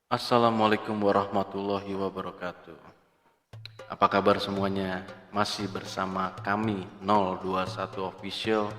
Assalamualaikum warahmatullahi wabarakatuh. Apa kabar semuanya? Masih bersama kami 021 Official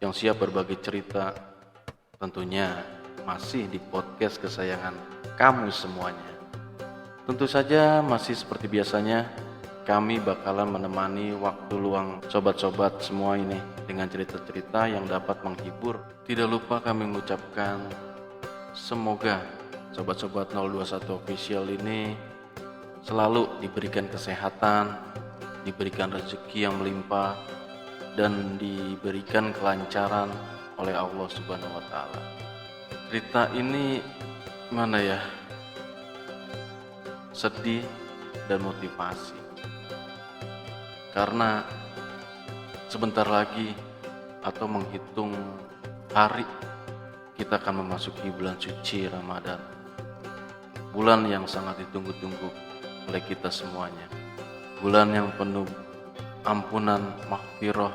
yang siap berbagi cerita. Tentunya masih di podcast kesayangan kamu semuanya. Tentu saja masih seperti biasanya, kami bakalan menemani waktu luang sobat-sobat semua ini dengan cerita-cerita yang dapat menghibur. Tidak lupa kami mengucapkan semoga sobat-sobat 021 Official ini selalu diberikan kesehatan, diberikan rezeki yang melimpah, dan diberikan kelancaran oleh Allah Subhanahu wa Ta'ala. Cerita ini mana ya? Sedih dan motivasi. Karena sebentar lagi atau menghitung hari kita akan memasuki bulan suci Ramadan. Bulan yang sangat ditunggu-tunggu oleh kita semuanya. Bulan yang penuh ampunan, maghfirah,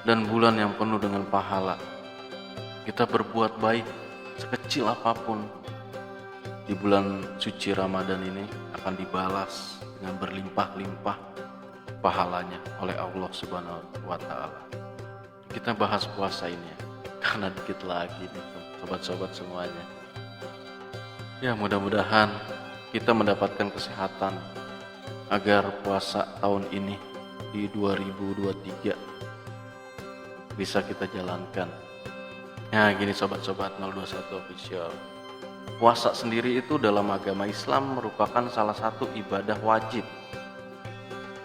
dan bulan yang penuh dengan pahala. Kita berbuat baik sekecil apapun di bulan suci Ramadan ini akan dibalas dengan berlimpah-limpah pahalanya oleh Allah Subhanahu wa Ta'ala. Kita bahas puasa ini ya, karena dikit lagi nih sobat-sobat semuanya. Ya, mudah-mudahan kita mendapatkan kesehatan agar puasa tahun ini di 2023 bisa kita jalankan. Ya, gini sobat-sobat 021 Official. Puasa sendiri itu dalam agama Islam merupakan salah satu ibadah wajib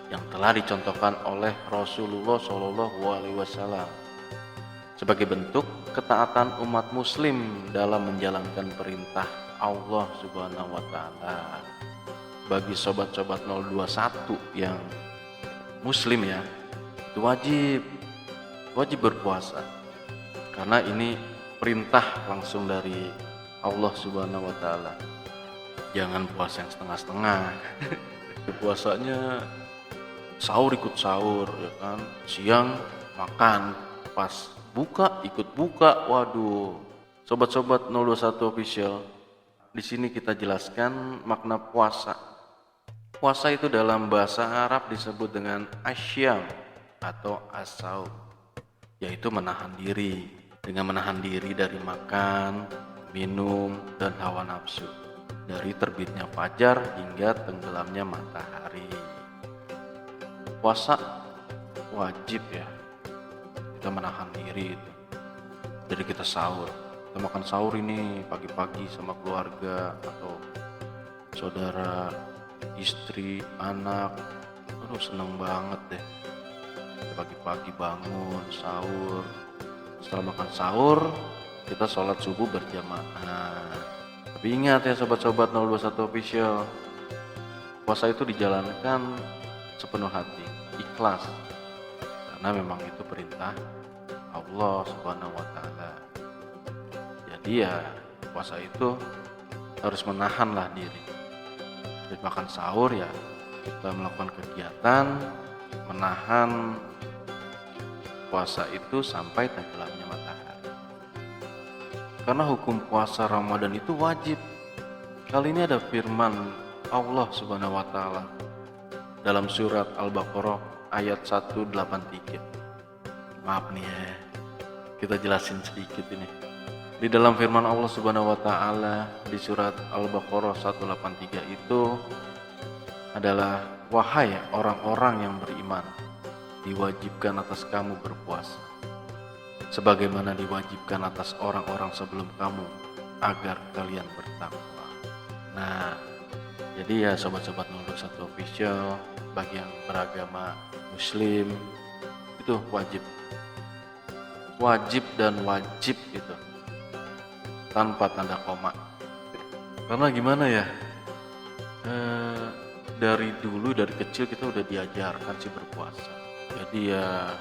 yang telah dicontohkan oleh Rasulullah SAW sebagai bentuk ketaatan umat muslim dalam menjalankan perintah Allah Subhanahu wa Ta'ala. Bagi sobat-sobat 021 yang muslim ya, itu wajib berpuasa. Karena ini perintah langsung dari Allah Subhanahu wa Ta'ala. Jangan puasa yang setengah-setengah. Puasanya sahur ikut sahur ya kan, siang makan, pas buka ikut buka. Waduh. Sobat-sobat 021 Official, di sini kita jelaskan makna puasa. Puasa itu dalam bahasa Arab disebut dengan asyam atau as-saum, yaitu menahan diri. Dengan menahan diri dari makan, minum, dan hawa nafsu, dari terbitnya fajar hingga tenggelamnya matahari. Puasa wajib ya, kita menahan diri itu. Jadi kita sahur, kita makan sahur ini pagi-pagi sama keluarga atau saudara, istri, anak. Aduh, seneng banget deh. Pagi-pagi bangun, sahur. Setelah makan sahur, kita sholat subuh berjamaah. Tapi ingat ya sobat-sobat 021 Official, puasa itu dijalankan sepenuh hati, ikhlas, karena memang itu perintah Allah Subhanahu wa Ta'ala. Jadi ya puasa itu harus menahanlah diri. Dari makan sahur ya kita melakukan kegiatan menahan puasa itu sampai tenggelamnya matahari. Karena hukum puasa Ramadan itu wajib. Kali ini ada firman Allah Subhanahu wa Ta'ala dalam surat Al-Baqarah ayat 183. Maaf nih ya, kita jelasin sedikit ini. Di dalam firman Allah Subhanahu wa Ta'ala di surat Al-Baqarah 183 itu adalah, wahai orang-orang yang beriman, diwajibkan atas kamu berpuasa sebagaimana diwajibkan atas orang-orang sebelum kamu agar kalian bertakwa. Nah, jadi ya sobat-sobat 021 Official, bagi yang beragama muslim itu wajib dan wajib itu tanpa tanda koma. Karena gimana ya, dari dulu dari kecil kita udah diajarkan sih berpuasa. Jadi ya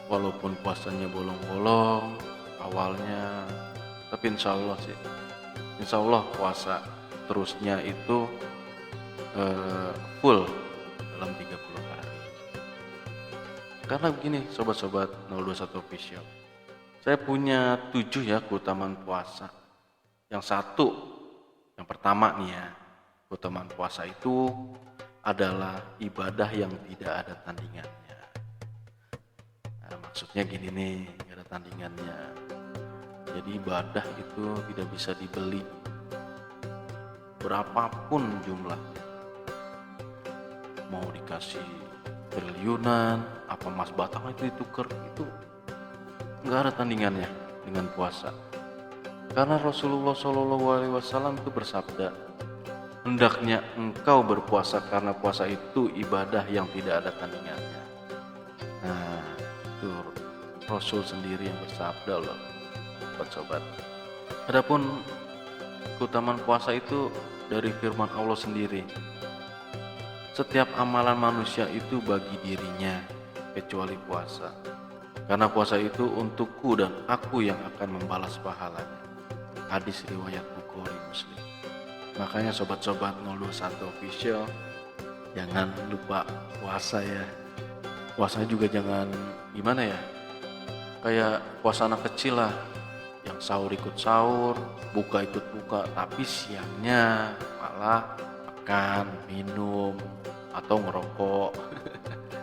walaupun puasanya bolong-bolong awalnya, tapi insya Allah puasa terusnya itu full dalam 30 hari. Karena begini sobat-sobat 021 Official, saya punya 7 ya keutamaan puasa. Yang Yang pertama nih ya, keutamaan puasa itu adalah ibadah yang tidak ada tandingannya. Nah, maksudnya gini nih, gak ada tandingannya. Jadi ibadah itu tidak bisa dibeli berapapun jumlahnya. Mau dikasih triliunan, apa emas batang itu ditukar, itu nggak ada tandingannya dengan puasa. Karena Rasulullah SAW itu bersabda, hendaknya engkau berpuasa karena puasa itu ibadah yang tidak ada tandingannya. Nah, itu Rasul sendiri yang bersabda loh, sobat-sobat. Adapun keutamaan puasa itu dari firman Allah sendiri. Setiap amalan manusia itu bagi dirinya, kecuali puasa. Karena puasa itu untukku dan aku yang akan membalas pahalanya. Hadis riwayat Bukhari Muslim. Makanya sobat-sobat 021 official, jangan lupa puasa ya. Puasa juga jangan gimana ya, kayak puasa anak kecil lah, yang sahur ikut sahur, buka ikut buka, tapi siangnya malah makan, minum, atau ngerokok.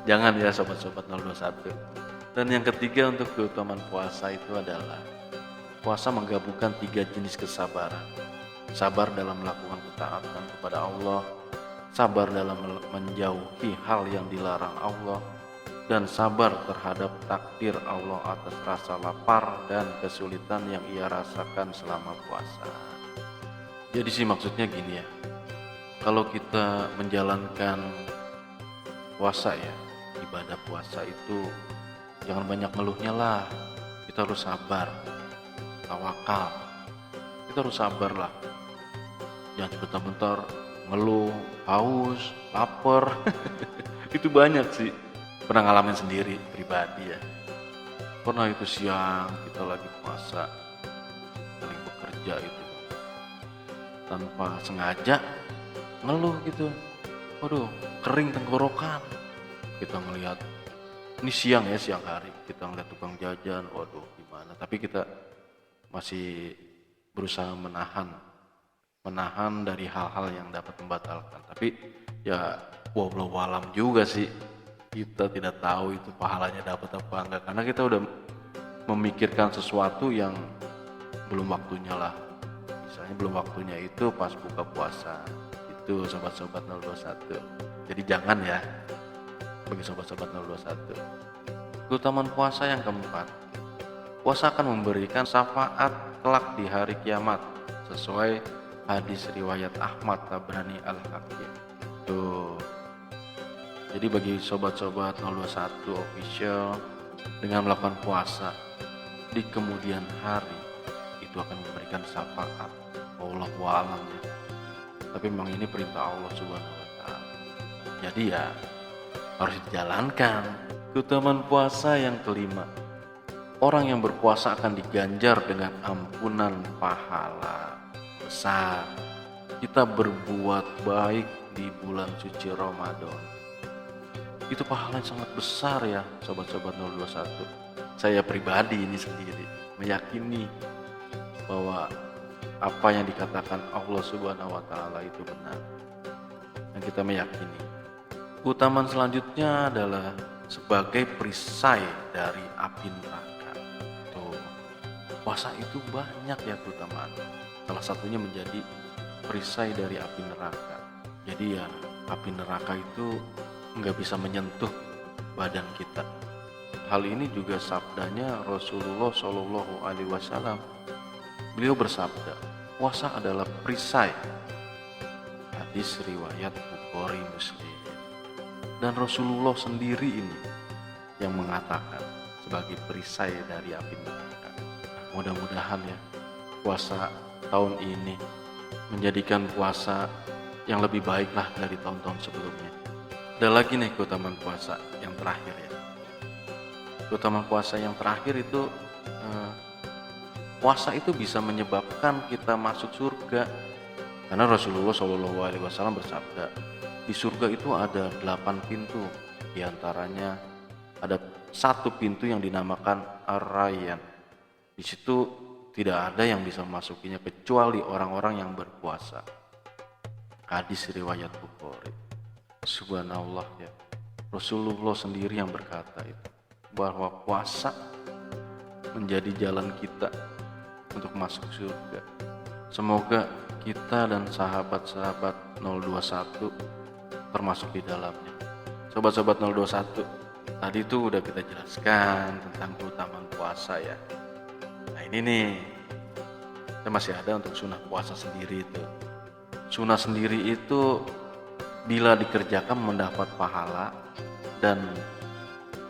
Jangan ya sobat-sobat 021. Dan yang ketiga untuk keutamaan puasa itu adalah puasa menggabungkan 3 jenis kesabaran. Sabar dalam melakukan ketaatan kepada Allah, sabar dalam menjauhi hal yang dilarang Allah, dan sabar terhadap takdir Allah atas rasa lapar dan kesulitan yang ia rasakan selama puasa. Jadi sih maksudnya gini ya, kalau kita menjalankan puasa ya, ibadah puasa itu jangan banyak ngeluhnya lah. Kita harus sabar, tawakal. Kita harus sabar lah. Jangan sebentar-bentar ngeluh, haus, lapar. Itu banyak sih. Pernah ngalamin sendiri pribadi ya. Pernah itu siang kita lagi puasa, lagi bekerja itu, tanpa sengaja ngeluh gitu. Waduh, kering tenggorokan. Kita ngelihat ini siang ya, siang hari, kita ngeliat tukang jajan, waduh gimana. Tapi kita masih berusaha menahan dari hal-hal yang dapat membatalkan. Tapi ya wallahu alam juga sih, kita tidak tahu itu pahalanya dapat apa enggak, karena kita udah memikirkan sesuatu yang belum waktunya lah. Misalnya belum waktunya itu pas buka puasa. Itu sobat-sobat 021. Jadi jangan ya, bagi sobat-sobat 021. Keutamaan puasa yang keempat, puasa akan memberikan syafaat kelak di hari kiamat sesuai hadis riwayat Ahmad Tabrani Al-Hakim. Tuh. Jadi bagi sobat-sobat 021 official, dengan melakukan puasa di kemudian hari itu akan memberikan syafaat. Wallahu a'lam ya. Tapi memang ini perintah Allah Subhanahu wa taala. Jadi ya harus dijalankan. Keutamaan puasa yang kelima, orang yang berpuasa akan diganjar dengan ampunan pahala besar. Kita berbuat baik di bulan suci Ramadan, itu pahala yang sangat besar ya sobat-sobat 021. Saya pribadi ini sendiri meyakini bahwa apa yang dikatakan Allah Subhanahu wa taala itu benar. Dan kita meyakini. Keutamaan selanjutnya adalah sebagai perisai dari api neraka. Tuh. Puasa itu banyak ya keutamaan. Salah satunya menjadi perisai dari api neraka. Jadi ya api neraka itu nggak bisa menyentuh badan kita. Hal ini juga sabdanya Rasulullah Shallallahu Alaihi Wasallam. Beliau bersabda, puasa adalah perisai. Hadis riwayat Bukhari Muslim. Dan Rasulullah sendiri ini yang mengatakan sebagai perisai dari api neraka. Mudah-mudahan ya puasa tahun ini menjadikan puasa yang lebih baik lah dari tahun-tahun sebelumnya. Ada lagi nih keutamaan puasa yang terakhir ya. Keutamaan puasa yang terakhir itu puasa itu bisa menyebabkan kita masuk surga. Karena Rasulullah SAW bersabda, di surga itu ada 8 pintu. Di antaranya ada satu pintu yang dinamakan Ar-Rayyan. Di situ tidak ada yang bisa memasukinya kecuali orang-orang yang berpuasa. Hadis riwayat Bukhari. Subhanallah ya. Rasulullah sendiri yang berkata itu, bahwa puasa menjadi jalan kita untuk masuk surga. Semoga kita dan sahabat-sahabat 021 termasuk di dalamnya. Sobat-sobat 021, tadi itu udah kita jelaskan tentang keutamaan puasa ya. Nah ini nih, kita masih ada untuk sunnah puasa sendiri itu. Sunnah sendiri itu bila dikerjakan mendapat pahala, dan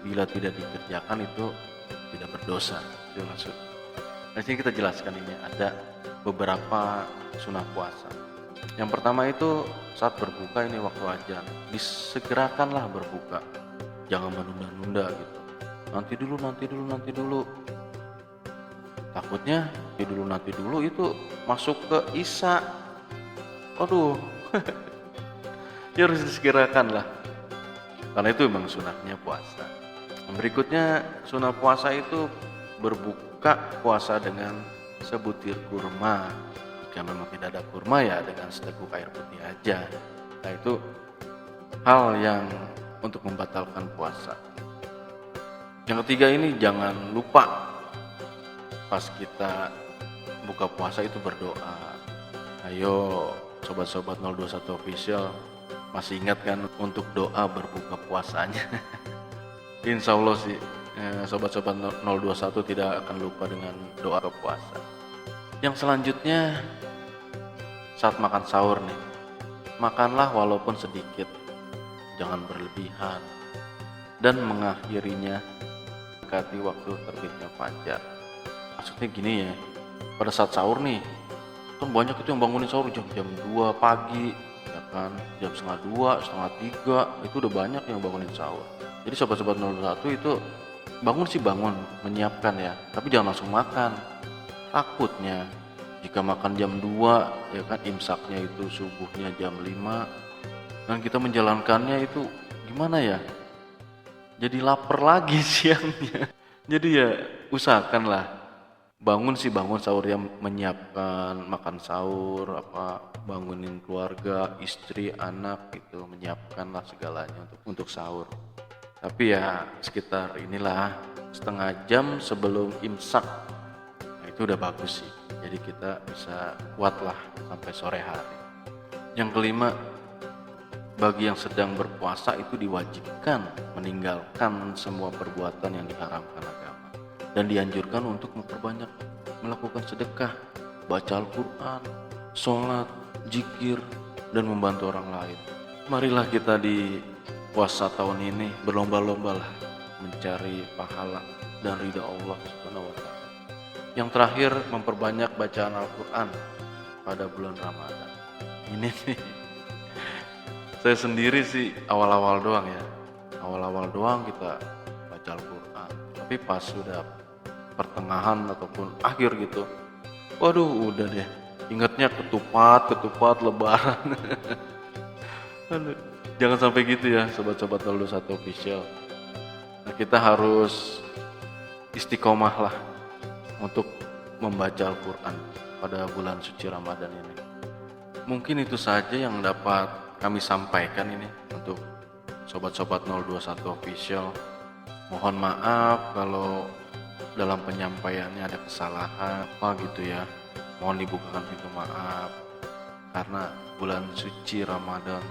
bila tidak dikerjakan itu tidak berdosa. Itu maksud. Nah sini kita jelaskan ini ada beberapa sunnah puasa. Yang pertama itu saat berbuka ini waktu azan, disegerakanlah berbuka. Jangan menunda-nunda gitu. Nanti dulu. Takutnya nanti dulu itu masuk ke Isya. Aduh. Ya harus disegerakan lah. Karena itu memang sunahnya puasa. Yang berikutnya sunah puasa itu berbuka puasa dengan sebutir kurma. Jika memang tidak ada kurma ya dengan seteguk air putih aja. Nah itu hal yang untuk membatalkan puasa. Yang ketiga ini jangan lupa pas kita buka puasa itu berdoa. Ayo sobat-sobat 021 official, masih ingat kan untuk doa berbuka puasanya? Insya Allah sih sobat-sobat 021 tidak akan lupa dengan doa ke puasa. Yang selanjutnya saat makan sahur nih, makanlah walaupun sedikit, jangan berlebihan, dan mengakhirinya mendekati waktu terbitnya fajar. Maksudnya gini ya, pada saat sahur nih, kan banyak itu yang bangunin sahur jam 2 pagi, ya kan, jam setengah 2, setengah 3, itu udah banyak yang bangunin sahur. Jadi sobat-sobat 01 itu bangun menyiapkan ya, tapi jangan langsung makan. Takutnya jika makan jam 2 ya kan, imsaknya itu subuhnya jam 5, dan kita menjalankannya itu gimana ya, jadi lapar lagi siangnya. Jadi ya usahakanlah bangun sahur, yang menyiapkan makan sahur, bangunin keluarga, istri, anak gitu, menyiapkanlah segalanya untuk sahur. Tapi ya sekitar inilah setengah jam sebelum imsak, nah, itu udah bagus sih. Jadi kita bisa kuatlah sampai sore hari. Yang kelima, bagi yang sedang berpuasa itu diwajibkan meninggalkan semua perbuatan yang diharamkan agama, dan dianjurkan untuk memperbanyak melakukan sedekah, baca Al-Quran, sholat, zikir, dan membantu orang lain. Marilah kita di puasa tahun ini berlomba-lombalah mencari pahala dan ridha Allah Subhanahu wa Ta'ala. Yang terakhir, memperbanyak bacaan Al-Quran pada bulan Ramadan. Ini nih, saya sendiri sih awal-awal doang ya. Awal-awal doang kita baca Al-Quran. Tapi pas sudah pertengahan ataupun akhir gitu, waduh udah deh, ingatnya ketupat lebaran. Jangan sampai gitu ya sobat-sobat 01 official. Nah kita harus istiqomah lah untuk membaca Al-Quran pada bulan suci Ramadan ini. Mungkin itu saja yang dapat kami sampaikan ini untuk sobat-sobat 021 official. Mohon maaf kalau dalam penyampaiannya ada kesalahan gitu ya. Mohon dibukakan pintu maaf, karena bulan suci Ramadan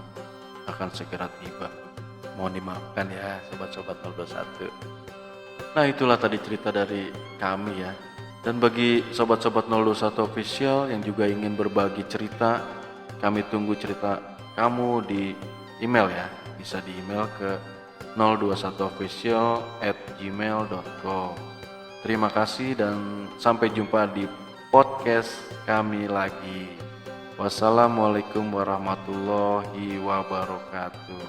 akan segera tiba. Mohon dimaafkan ya sobat-sobat 021. Nah itulah tadi cerita dari kami ya. Dan bagi sobat-sobat 021 official yang juga ingin berbagi cerita, kami tunggu cerita kamu di email ya. Bisa di email ke 021official@gmail.com. Terima kasih dan sampai jumpa di podcast kami lagi. Wassalamualaikum warahmatullahi wabarakatuh.